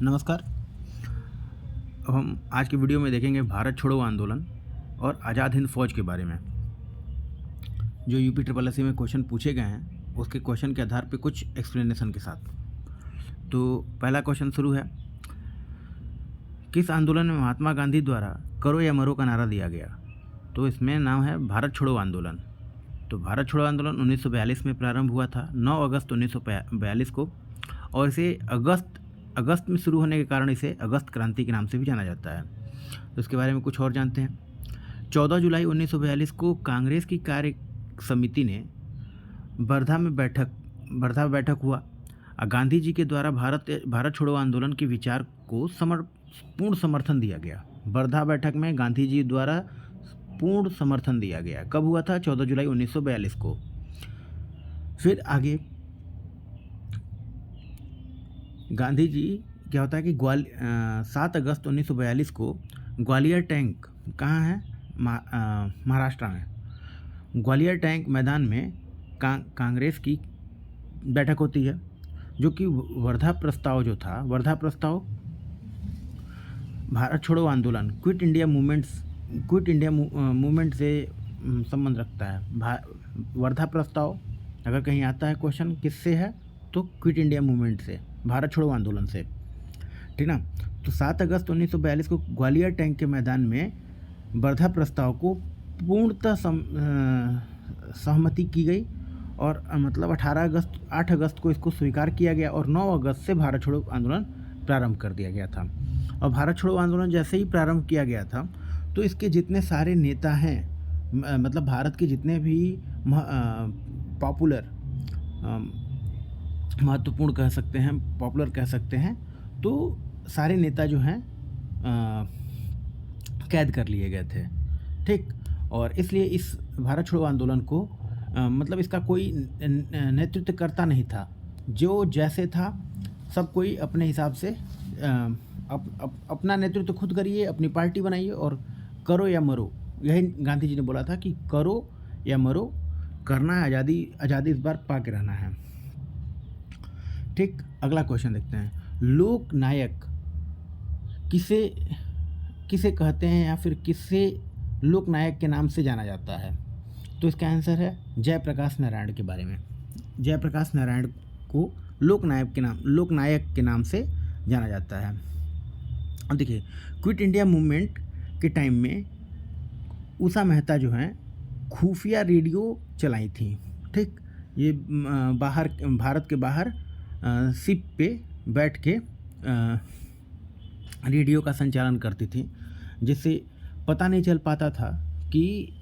नमस्कार। अब हम आज की वीडियो में देखेंगे भारत छोड़ो आंदोलन और आज़ाद हिंद फौज के बारे में। जो यूपी ट्रिपल एससी में क्वेश्चन पूछे गए हैं उसके क्वेश्चन के आधार पे कुछ एक्सप्लेनेशन के साथ। तो पहला क्वेश्चन शुरू है, किस आंदोलन में महात्मा गांधी द्वारा करो या मरो का नारा दिया गया? तो इसमें नाम है भारत छोड़ो आंदोलन। तो भारत छोड़ो आंदोलन 1942 में प्रारंभ हुआ था, 9 अगस्त 1942 को, और इसे अगस्त में शुरू होने के कारण इसे अगस्त क्रांति के नाम से भी जाना जाता है। तो इसके बारे में कुछ और जानते हैं। 14 जुलाई 1942 को कांग्रेस की कार्य समिति ने वर्धा में बैठक हुआ। गांधी जी के द्वारा भारत छोड़ो आंदोलन के विचार को पूर्ण समर्थन दिया गया। वर्धा बैठक में गांधी जी द्वारा पूर्ण समर्थन दिया गया। कब हुआ था? 14 जुलाई 1942 को। फिर आगे गांधी जी क्या होता है कि 7 अगस्त 1942 को ग्वालियर टैंक कहाँ है? महाराष्ट्र में ग्वालियर टैंक मैदान में कांग्रेस की बैठक होती है, जो कि वर्धा प्रस्ताव भारत छोड़ो आंदोलन क्विट इंडिया मूवमेंट से संबंध रखता है। वर्धा प्रस्ताव अगर कहीं आता है क्वेश्चन किससे है तो क्विट इंडिया मूवमेंट से, भारत छोड़ो आंदोलन से, ठीक ना। तो 7 अगस्त 1942 को ग्वालियर टैंक के मैदान में वर्धा प्रस्ताव को पूर्णतः सहमति की गई और मतलब 8 अगस्त को इसको स्वीकार किया गया और 9 अगस्त से भारत छोड़ो आंदोलन प्रारंभ कर दिया गया था। और भारत छोड़ो आंदोलन जैसे ही प्रारंभ किया गया था तो इसके जितने सारे नेता हैं, मतलब भारत के जितने भी पॉपुलर महत्वपूर्ण कह सकते हैं, पॉपुलर कह सकते हैं, तो सारे नेता जो हैं कैद कर लिए गए थे, ठीक। और इसलिए इस भारत छोड़ो आंदोलन को मतलब इसका कोई नेतृत्व करता नहीं था, जो जैसे था सब कोई अपने हिसाब से अपना नेतृत्व खुद करिए, अपनी पार्टी बनाइए और करो या मरो। यही गांधी जी ने बोला था कि करो या मरो, करना है आज़ादी इस बार पा के रहना है, ठीक। अगला क्वेश्चन देखते हैं, लोक नायक किसे कहते हैं या फिर किसे लोक नायक के नाम से जाना जाता है? तो इसका आंसर है जयप्रकाश नारायण के बारे में। जयप्रकाश नारायण को लोक नायक के नाम से जाना जाता है। अब देखिए, क्विट इंडिया मूवमेंट के टाइम में उषा मेहता जो हैं खुफिया रेडियो चलाई थी, ठीक। ये भारत के बाहर शिप पे बैठ के रेडियो का संचालन करती थी, जिससे पता नहीं चल पाता था कि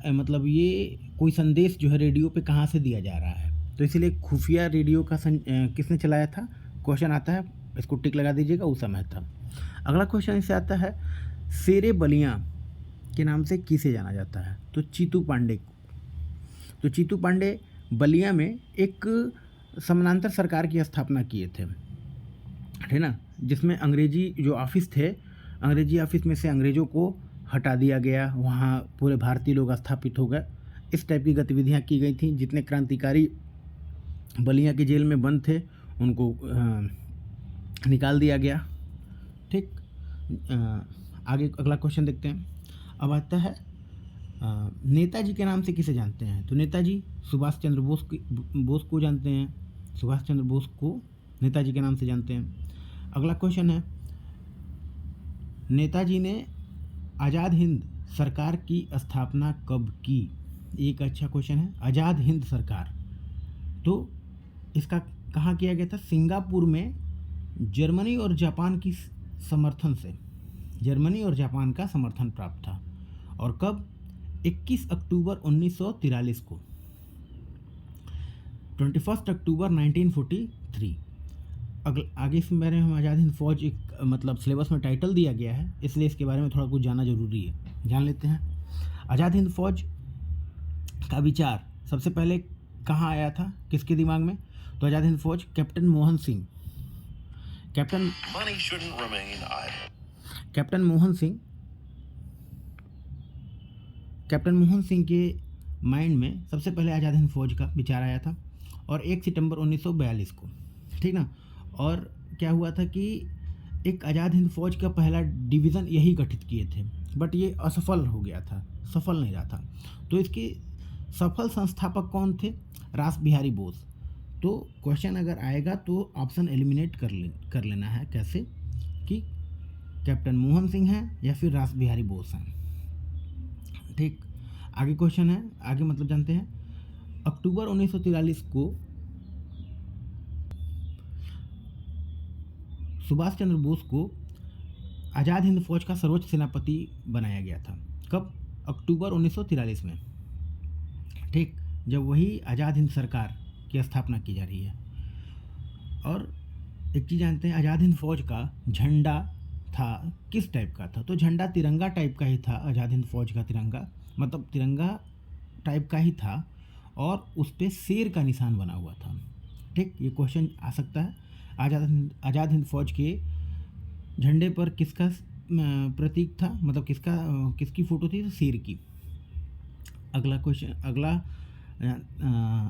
मतलब ये कोई संदेश जो है रेडियो पे कहाँ से दिया जा रहा है। तो इसीलिए खुफिया रेडियो का किसने चलाया था? क्वेश्चन आता है, इसको टिक लगा दीजिएगा, उषा मेहता। अगला क्वेश्चन इससे आता है, शेरे बलिया के नाम से किसे जाना जाता है? तो चीतू पांडे को। तो चीतू पांडे बलिया में एक समानांतर सरकार की स्थापना किए थे, है ना, जिसमें अंग्रेजी जो ऑफिस थे, अंग्रेजी ऑफिस में से अंग्रेज़ों को हटा दिया गया, वहाँ पूरे भारतीय लोग स्थापित हो गए। इस टाइप की गतिविधियाँ की गई थी। जितने क्रांतिकारी बलिया के जेल में बंद थे उनको निकाल दिया गया, ठीक। आगे अगला क्वेश्चन देखते हैं। अब आता है, नेताजी के नाम से किसे जानते हैं? तो नेताजी सुभाष चंद्र बोस को जानते हैं। सुभाष चंद्र बोस को नेताजी के नाम से जानते हैं। अगला क्वेश्चन है, नेताजी ने आज़ाद हिंद सरकार की स्थापना कब की? एक अच्छा क्वेश्चन है। आज़ाद हिंद सरकार, तो इसका कहाँ किया गया था? सिंगापुर में जर्मनी और जापान की समर्थन से, जर्मनी और जापान का समर्थन प्राप्त था। और कब? 21 अक्टूबर 1943 को, 21 अक्टूबर 1943। आगे इसमें बारे में हम आज़ाद हिंद फौज एक मतलब सिलेबस में टाइटल दिया गया है, इसलिए इसके बारे में थोड़ा कुछ जानना जरूरी है, जान लेते हैं। आज़ाद हिंद फौज का विचार सबसे पहले कहाँ आया था, किसके दिमाग में? तो आज़ाद हिंद फौज कैप्टन मोहन सिंह के माइंड में सबसे पहले आज़ाद हिंद फौज का विचार आया था और 1 सितंबर 1942 को ठीक ना। और क्या हुआ था कि एक आज़ाद हिंद फौज का पहला डिवीज़न यही गठित किए थे, बट ये असफल हो गया था, सफल नहीं रहा था। तो इसके सफल संस्थापक कौन थे? रास बिहारी बोस। तो क्वेश्चन अगर आएगा तो ऑप्शन एलिमिनेट कर लेना है। कैसे? कि कैप्टन मोहन सिंह हैं या फिर रास बिहारी बोस हैं। ठीक, आगे क्वेश्चन है, आगे मतलब जानते हैं। अक्टूबर 1943 को सुभाष चंद्र बोस को आज़ाद हिंद फौज का सर्वोच्च सेनापति बनाया गया था। कब? अक्टूबर 1943 में। ठीक, जब वही आज़ाद हिंद सरकार की स्थापना की जा रही है। और एक चीज़ जानते हैं, आज़ाद हिंद फौज का झंडा था किस टाइप का था? तो झंडा तिरंगा टाइप का ही था। आज़ाद हिंद फौज का तिरंगा मतलब तिरंगा टाइप का ही था और उस पर शेर का निशान बना हुआ था। ठीक, ये क्वेश्चन आ सकता है। आज़ाद हिंद फौज के झंडे पर किसका प्रतीक था, मतलब किसकी फ़ोटो थी? तो शेर की। अगला क्वेश्चन,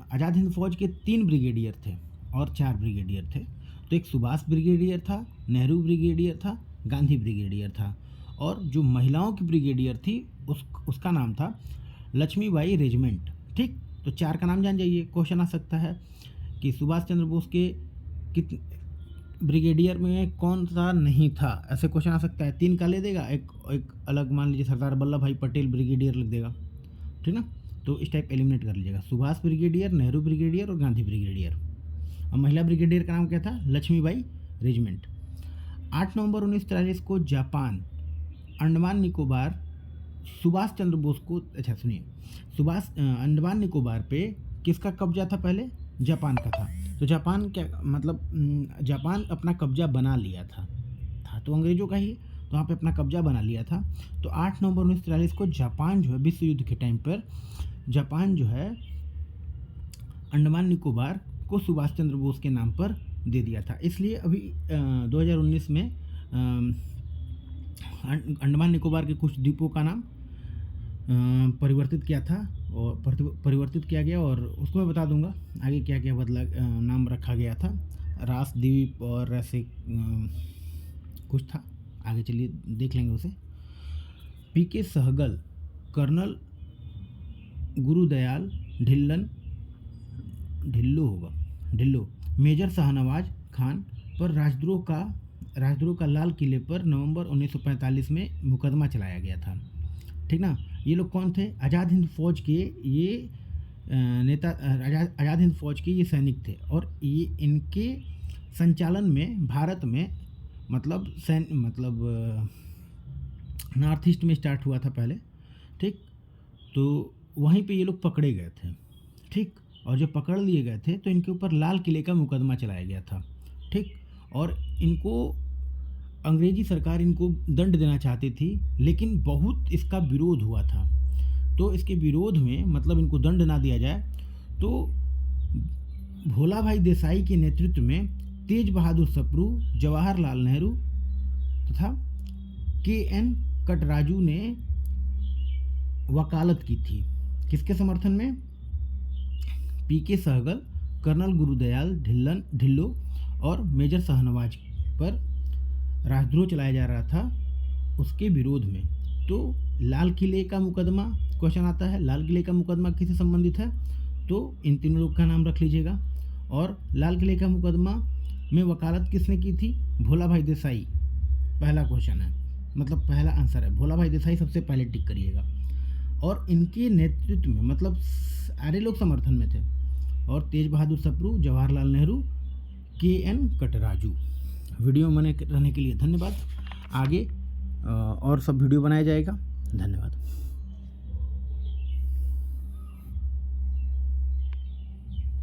आज़ाद हिंद फौज के 3 ब्रिगेडियर थे और 4 ब्रिगेडियर थे। तो एक सुभाष ब्रिगेडियर था, नेहरू ब्रिगेडियर था, गांधी ब्रिगेडियर था, और जो महिलाओं की ब्रिगेडियर थी उसका नाम था लक्ष्मीबाई रेजिमेंट। ठीक, तो 4 का नाम जान जाइए। क्वेश्चन आ सकता है कि सुभाष चंद्र बोस के ब्रिगेडियर में कौन सा नहीं था, ऐसे क्वेश्चन आ सकता है। 3 का ले देगा, एक अलग मान लीजिए सरदार वल्लभ भाई पटेल ब्रिगेडियर लिख देगा। ठीक ना, तो इस टाइप एलिमिनेट कर लीजिएगा। सुभाष ब्रिगेडियर, नेहरू ब्रिगेडियर और गांधी ब्रिगेडियर। और महिला ब्रिगेडियर का नाम क्या था? लक्ष्मीबाई रेजिमेंट। 8 नवंबर 1943 को जापान, अंडमान निकोबार, सुभाष चंद्र बोस को, अच्छा सुनिए, अंडमान निकोबार पे किसका कब्जा था? पहले जापान का था। तो जापान क्या मतलब, जापान अपना कब्जा बना लिया था तो अंग्रेज़ों का ही, तो वहाँ पे अपना कब्जा बना लिया था। तो 8 नवंबर 1943 को जापान जो है विश्व युद्ध के टाइम पर जापान जो है अंडमान निकोबार को सुभाष चंद्र बोस के नाम पर दे दिया था। इसलिए अभी 2019 में अंडमान निकोबार के कुछ द्वीपों का नाम परिवर्तित किया था और परिवर्तित किया गया, और उसको मैं बता दूंगा आगे क्या क्या नाम रखा गया था। रास द्वीप और ऐसे कुछ था, आगे चलिए देख लेंगे उसे। पीके सहगल, कर्नल गुरुदयाल ढिल्लो, मेजर शाहनवाज खान पर राजद्रोह का लाल किले पर नवंबर 1945 में मुकदमा चलाया गया था। ठीक ना, ये लोग कौन थे? आज़ाद हिंद फौज के ये नेता, आज़ाद हिंद फौज के ये सैनिक थे, और ये इनके संचालन में भारत में मतलब नॉर्थ ईस्ट में स्टार्ट हुआ था पहले। ठीक, तो वहीं पे ये लोग पकड़े गए थे। ठीक, और जब पकड़ लिए गए थे तो इनके ऊपर लाल किले का मुकदमा चलाया गया था। ठीक, और इनको अंग्रेजी सरकार इनको दंड देना चाहती थी, लेकिन बहुत इसका विरोध हुआ था। तो इसके विरोध में मतलब इनको दंड ना दिया जाए, तो भोला भाई देसाई के नेतृत्व में तेज बहादुर सप्रू, जवाहरलाल नेहरू तथा KN कटराजू ने वकालत की थी। किसके समर्थन में? पीके सहगल, कर्नल गुरुदयाल ढिल्लो और मेजर शाहनवाज पर राजद्रोह चलाया जा रहा था, उसके विरोध में। तो लाल किले का मुकदमा, क्वेश्चन आता है लाल किले का मुकदमा किससे संबंधित है? तो इन तीनों लोग का नाम रख लीजिएगा। और लाल किले का मुकदमा में वकालत किसने की थी? भोला भाई देसाई। पहला क्वेश्चन है, मतलब पहला आंसर है भोला भाई देसाई, सबसे पहले टिक करिएगा। और इनके नेतृत्व में मतलब सारे लोग समर्थन में थे, और तेज बहादुर सप्रू, जवाहरलाल नेहरू, KN कटराजू। वीडियो बने रहने के लिए धन्यवाद। आगे और सब वीडियो बनाया जाएगा। धन्यवाद।